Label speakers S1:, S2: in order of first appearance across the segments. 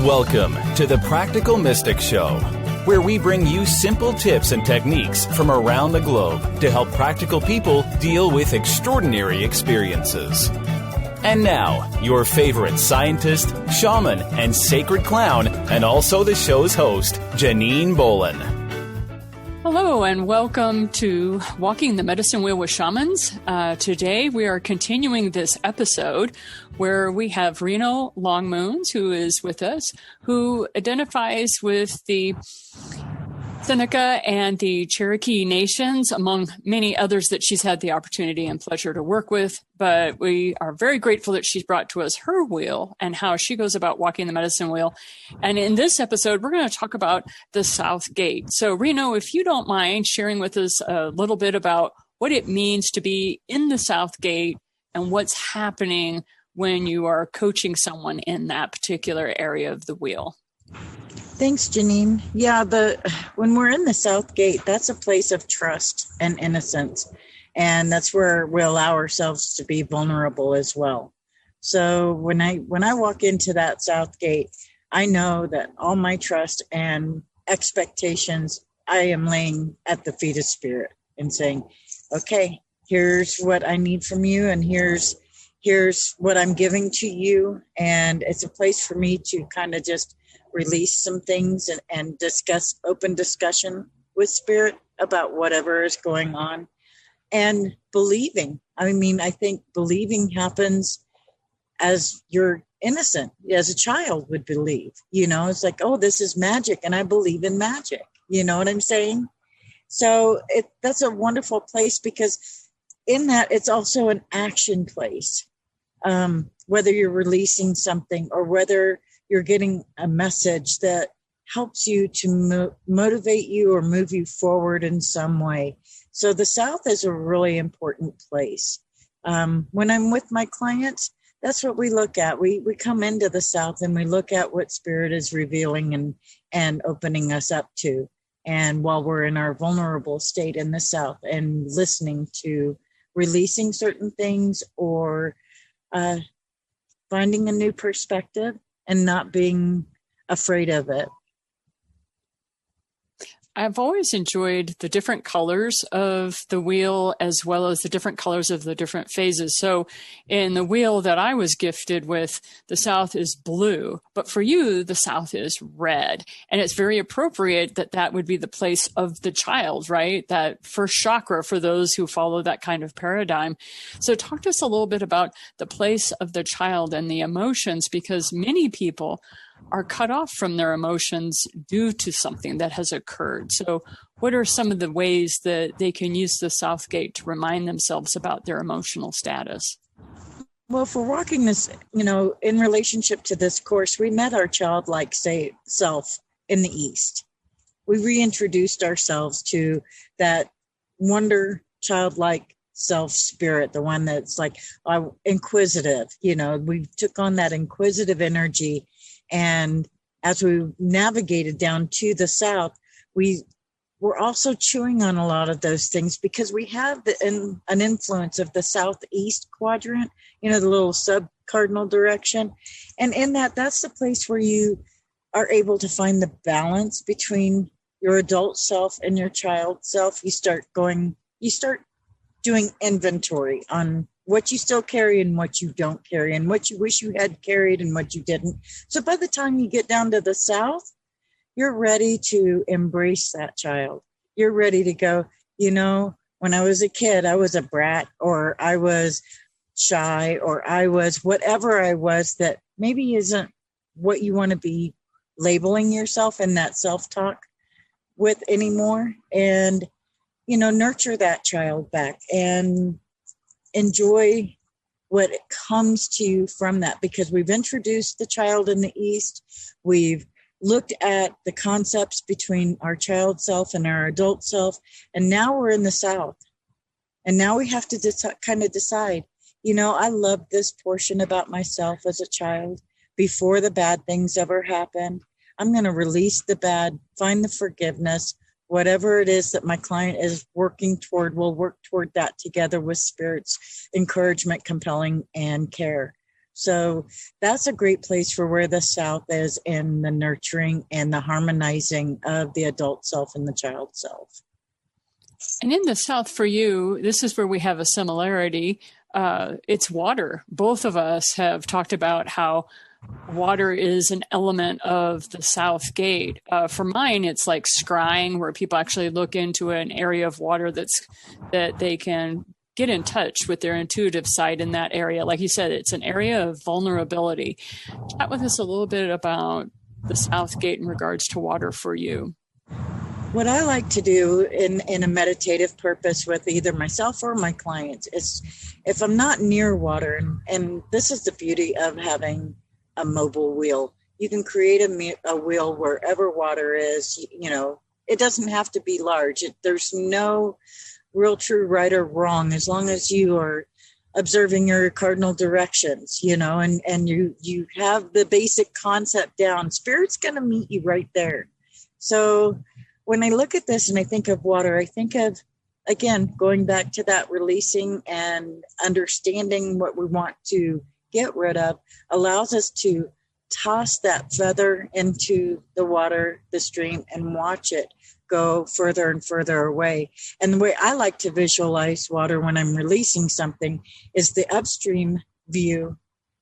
S1: Welcome to the Practical Mystic Show, where we bring you simple tips and techniques from around the globe to help practical people deal with extraordinary experiences. And now, your favorite scientist, shaman, and sacred clown, and also the show's host, Janine Bolin.
S2: Hello, and welcome to Walking the Medicine Wheel with Shamans. Today, we are continuing this episode where we have Reno LongMoons, who is with us, who identifies with the Seneca and the Cherokee Nations, among many others that she's had the opportunity and pleasure to work with. But we are very grateful that she's brought to us her wheel and how she goes about walking the medicine wheel. And in this episode, we're going to talk about the South Gate. So, Reno, if you don't mind sharing with us a little bit about what it means to be in the South Gate and what's happening when you are coaching someone in that particular area of the wheel.
S3: Thanks, Janine. Yeah, when we're in the South Gate, that's a place of trust and innocence. And that's where we allow ourselves to be vulnerable as well. So when I walk into that South Gate, I know that all my trust and expectations I am laying at the feet of Spirit and saying, okay, here's what I need from you, and here's what I'm giving to you. And it's a place for me to kind of just release some things and discuss, open discussion with Spirit about whatever is going on. And believing. I mean, I think believing happens as you're innocent, as a child would believe. You know, it's like, oh, this is magic, and I believe in magic. You know what I'm saying? So that's a wonderful place, because in that, it's also an action place. Whether you're releasing something or whether you're getting a message that helps you to motivate you or move you forward in some way. So the South is a really important place. When I'm with my clients, that's what we look at. We come into the South and we look at what Spirit is revealing and opening us up to. And while we're in our vulnerable state in the South and listening to releasing certain things or finding a new perspective and not being afraid of it.
S2: I've always enjoyed the different colors of the wheel as well as the different colors of the different phases. So in the wheel that I was gifted with, the South is blue, but for you, the South is red. And it's very appropriate that that would be the place of the child, right? That first chakra for those who follow that kind of paradigm. So talk to us a little bit about the place of the child and the emotions, because many people are cut off from their emotions due to something that has occurred. So what are some of the ways that they can use the South Gate to remind themselves about their emotional status?
S3: Well, for walking this, in relationship to this course, we met our childlike self in the East. We reintroduced ourselves to that wonder childlike self spirit, the one that's like inquisitive. We took on that inquisitive energy. And as we navigated down to the South, we were also chewing on a lot of those things because we have an influence of the Southeast quadrant, the little sub-cardinal direction. And in that's the place where you are able to find the balance between your adult self and your child self. You start doing inventory on what you still carry and what you don't carry, and what you wish you had carried and what you didn't. So by the time you get down to the South, you're ready to embrace that child. You're ready to go, when I was a kid, I was a brat, or I was shy, or I was whatever I was that maybe isn't what you want to be labeling yourself in that self-talk with anymore. And, nurture that child back and enjoy what comes to you from that, because we've introduced the child in the East. We've looked at the concepts between our child self and our adult self, and now we're in the South. And now we have to kind of decide, I love this portion about myself as a child before the bad things ever happened. I'm going to release the bad, find the forgiveness, whatever it is that my client is working toward, we'll work toward that together with Spirit's encouragement, compelling, and care. So that's a great place for where the South is in the nurturing and the harmonizing of the adult self and the child self.
S2: And in the South for you, this is where we have a similarity. It's water. Both of us have talked about how water is an element of the South Gate. For mine, it's like scrying, where people actually look into an area of water that they can get in touch with their intuitive side in that area. Like you said, it's an area of vulnerability. Chat with us a little bit about the South Gate in regards to water for you.
S3: What I like to do in a meditative purpose with either myself or my clients is, if I'm not near water, and this is the beauty of having a mobile wheel, you can create a wheel wherever water is. It doesn't have to be large. There's no real true right or wrong, as long as you are observing your cardinal directions, and you have the basic concept down. Spirit's going to meet you right there. So when I look at this and I think of water, I think of, again, going back to that releasing and understanding what we want to get rid of allows us to toss that feather into the water, the stream, and watch it go further and further away. And the way I like to visualize water when I'm releasing something is the upstream view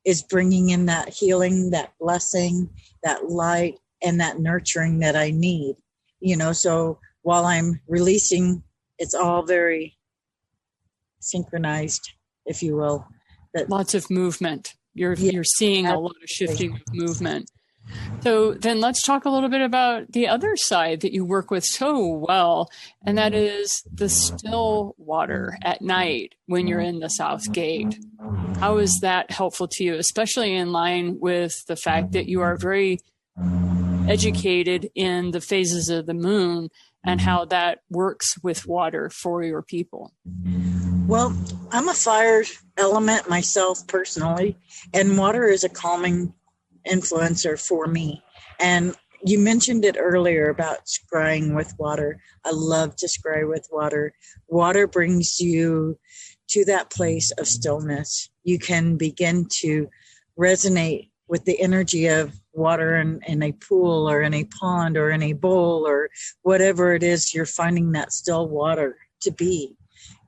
S3: is bringing in that healing, that blessing, that light, and that nurturing that I need. So while I'm releasing, it's all very synchronized, if you will.
S2: Lots of movement. You're seeing a lot of shifting of movement. So then let's talk a little bit about the other side that you work with so well, and that is the still water at night when you're in the South Gate. How is that helpful to you, especially in line with the fact that you are very educated in the phases of the moon and how that works with water for your people?
S3: Well, I'm a fire element myself personally, and water is a calming influencer for me. And you mentioned it earlier about scrying with water. I love to scry with water. Water brings you to that place of stillness. You can begin to resonate with the energy of water in a pool or in a pond or in a bowl or whatever it is you're finding that still water to be,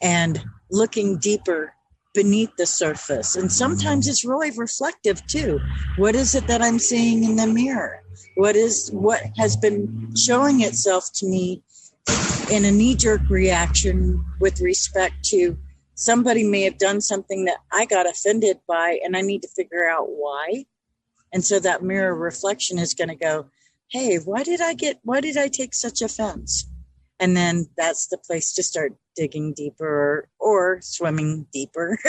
S3: and looking deeper beneath the surface. And sometimes it's really reflective too. What is it that I'm seeing in the mirror? What has been showing itself to me in a knee-jerk reaction with respect to somebody may have done something that I got offended by, and I need to figure out why. And so that mirror reflection is going to go, hey, why did I take such offense? And then that's the place to start digging deeper or swimming deeper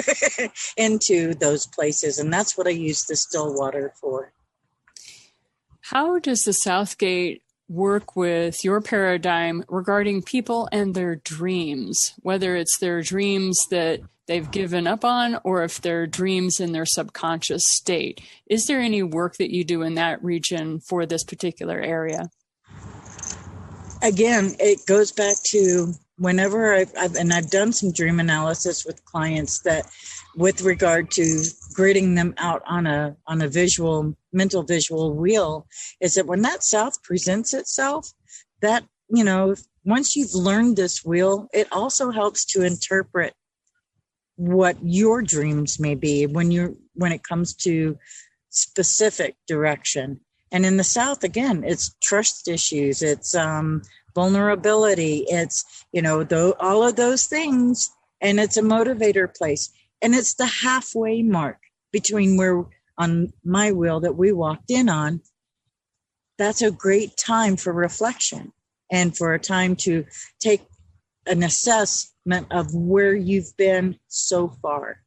S3: into those places. And that's what I use the still water for.
S2: How does the South Gate work with your paradigm regarding people and their dreams, whether it's their dreams that they've given up on or if they're dreams in their subconscious state? Is there any work that you do in that region for this particular area?
S3: Again, it goes back to whenever I've done some dream analysis with clients that, with regard to gridding them out on a mental visual wheel, is that when that South presents itself, that, once you've learned this wheel, it also helps to interpret what your dreams may be when it comes to specific direction. And in the South, again, it's trust issues, it's vulnerability, it's, all of those things. And it's a motivator place. And it's the halfway mark between where on my wheel that we walked in on. That's a great time for reflection and for a time to take an assessment of where you've been so far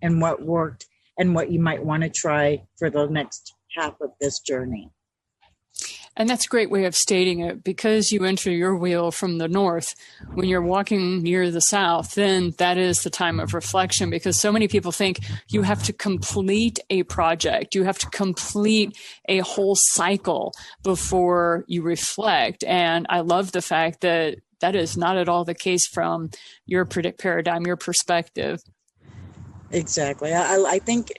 S3: and what worked and what you might want to try for the next half of this journey.
S2: And that's a great way of stating it, because you enter your wheel from the north. When you're walking near the south, then that is the time of reflection, because so many people think you have to complete a project. You have to complete a whole cycle before you reflect. And I love the fact that that is not at all the case from your paradigm, your perspective.
S3: Exactly. I think,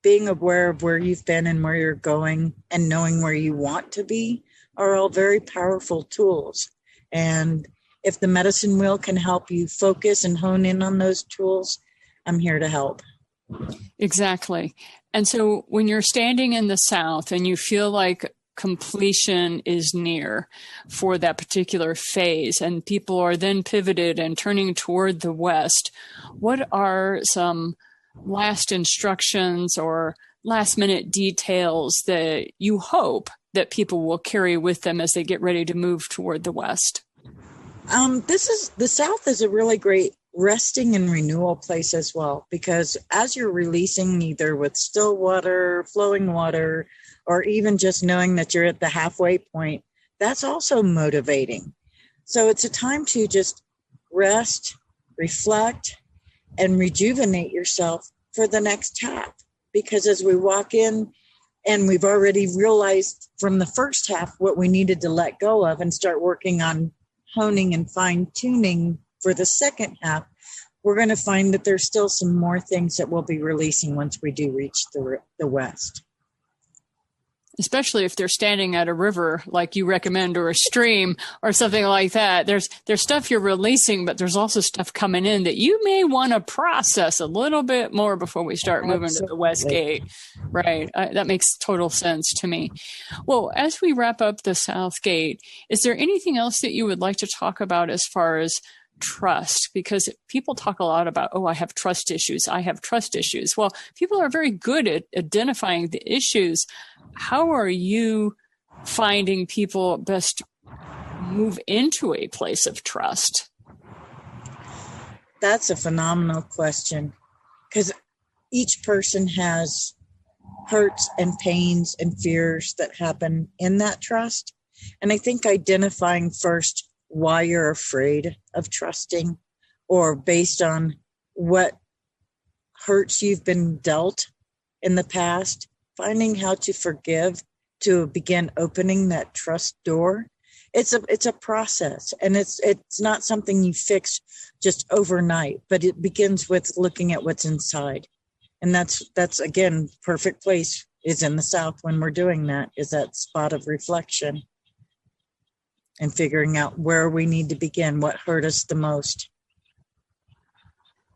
S3: being aware of where you've been and where you're going and knowing where you want to be are all very powerful tools. And if the medicine wheel can help you focus and hone in on those tools, I'm here to help.
S2: Exactly. And so when you're standing in the South and you feel like completion is near for that particular phase and people are then pivoted and turning toward the West, what are some last instructions or last minute details that you hope that people will carry with them as they get ready to move toward the West?
S3: The South is a really great resting and renewal place as well, because as you're releasing either with still water, flowing water, or even just knowing that you're at the halfway point, that's also motivating. So it's a time to just rest, reflect, and rejuvenate yourself for the next half. Because as we walk in, and we've already realized from the first half what we needed to let go of and start working on honing and fine-tuning for the second half, we're going to find that there's still some more things that we'll be releasing once we do reach the West.
S2: Especially if they're standing at a river like you recommend, or a stream or something like that. There's stuff you're releasing, but there's also stuff coming in that you may want to process a little bit more before we start moving to the West Gate. Right. That makes total sense to me. Well, as we wrap up the South Gate, is there anything else that you would like to talk about as far as trust? Because people talk a lot about, I have trust issues. I have trust issues. Well, people are very good at identifying the issues. How are you finding people best move into a place of trust?
S3: That's a phenomenal question, because each person has hurts and pains and fears that happen in that trust. And I think identifying first why you're afraid of trusting, or based on what hurts you've been dealt in the past, finding how to forgive to begin opening that trust door. It's a process, and it's not something you fix just overnight, but it begins with looking at what's inside. And that's again, perfect place is in the South when we're doing that, is that spot of reflection and figuring out where we need to begin, what hurt us the most.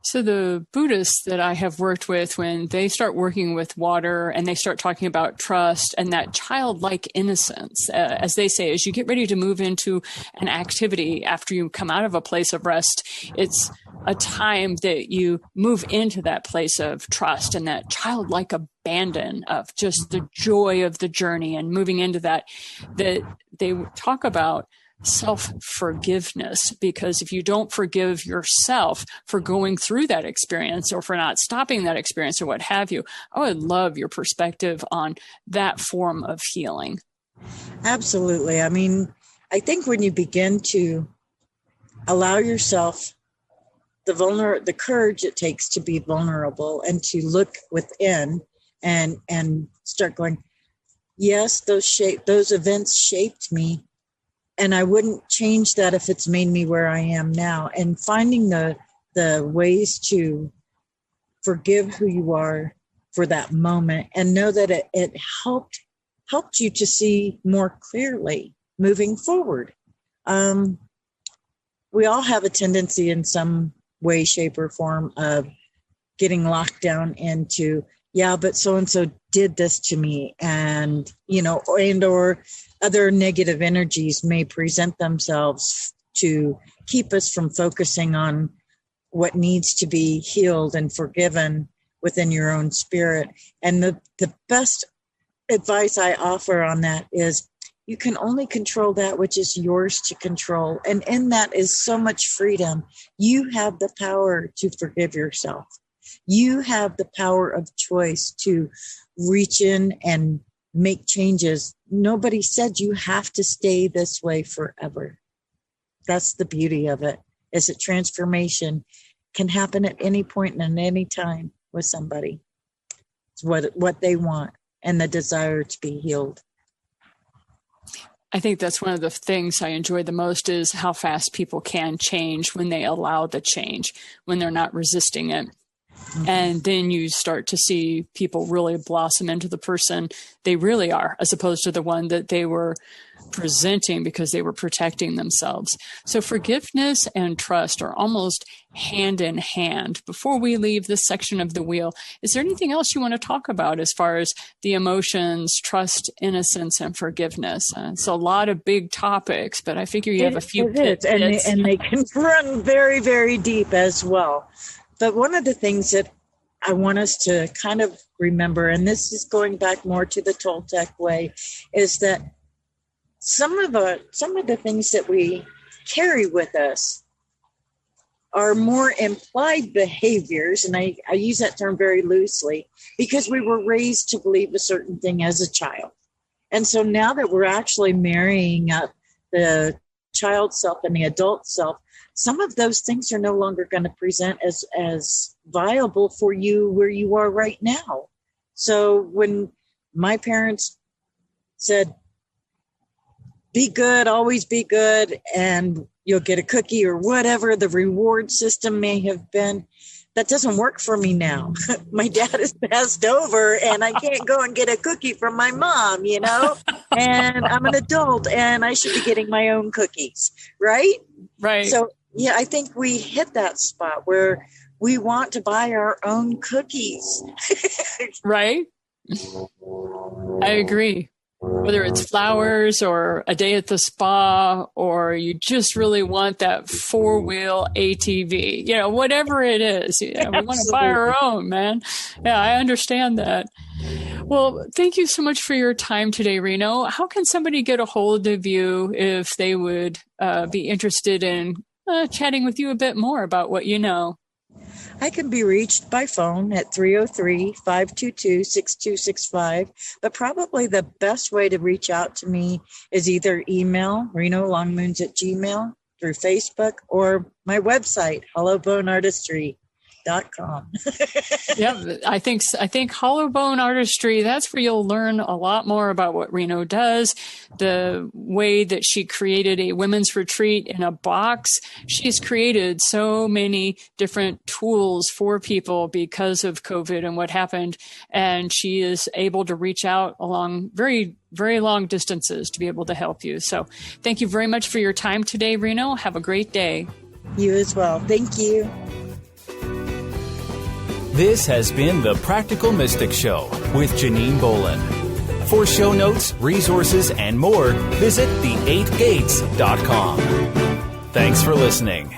S2: So the Buddhists that I have worked with, when they start working with water and they start talking about trust and that childlike innocence, as they say, as you get ready to move into an activity after you come out of a place of rest, it's a time that you move into that place of trust and that childlike abandon of just the joy of the journey and moving into that they talk about self-forgiveness, because if you don't forgive yourself for going through that experience or for not stopping that experience or what have you, I would love your perspective on that form of healing.
S3: Absolutely. I mean, I think when you begin to allow yourself the courage it takes to be vulnerable and to look within and start going, yes, those events shaped me, and I wouldn't change that if it's made me where I am now. And finding the ways to forgive who you are for that moment, and know that it helped you to see more clearly moving forward. We all have a tendency in some way, shape, or form of getting locked down into, but so-and-so did this to me, and, or other negative energies may present themselves to keep us from focusing on what needs to be healed and forgiven within your own spirit. And the best advice I offer on that is, you can only control that which is yours to control. And in that is so much freedom. You have the power to forgive yourself. You have the power of choice to reach in and make changes. Nobody said you have to stay this way forever. That's the beauty of it, is that transformation can happen at any point and at any time with somebody. It's what they want and the desire to be healed.
S2: I think that's one of the things I enjoy the most, is how fast people can change when they allow the change, when they're not resisting it. And then you start to see people really blossom into the person they really are, as opposed to the one that they were presenting because they were protecting themselves. So forgiveness and trust are almost hand in hand. Before we leave this section of the wheel, is there anything else you want to talk about as far as the emotions, trust, innocence, and forgiveness? It's a lot of big topics, but I figure you have a few
S3: bits. And they can run very, very deep as well. But one of the things that I want us to kind of remember, and this is going back more to the Toltec way, is that some of the things that we carry with us are more implied behaviors, and I use that term very loosely, because we were raised to believe a certain thing as a child. And so now that we're actually marrying up the child self and the adult self, some of those things are no longer going to present as viable for you where you are right now. So when my parents said, be good, always be good, and you'll get a cookie or whatever the reward system may have been, that doesn't work for me now. My dad is passed over and I can't go and get a cookie from my mom, and I'm an adult and I should be getting my own cookies, right?
S2: Right.
S3: So, yeah, I think we hit that spot where we want to buy our own cookies.
S2: Right. I agree. Whether it's flowers or a day at the spa, or you just really want that 4-wheel ATV, whatever it is, we want to buy our own, man. Yeah, I understand that. Well, thank you so much for your time today, Reno. How can somebody get a hold of you if they would be interested in chatting with you a bit more about what you know?
S3: I can be reached by phone at 303-522-6265, but probably the best way to reach out to me is either email, RenoLongMoons@gmail, through Facebook, or my website, hollowboneartistry.com.
S2: Yeah, I think Hollow Bone Artistry, that's where you'll learn a lot more about what Reno does, the way that she created a women's retreat in a box. She's created so many different tools for people because of COVID and what happened, and she is able to reach out along very, very long distances to be able to help you. So thank you very much for your time today, Reno. Have a great day.
S3: You as well. Thank you.
S1: This has been the Practical Mystic Show with Janine Bolin. For show notes, resources, and more, visit the8gates.com. Thanks for listening.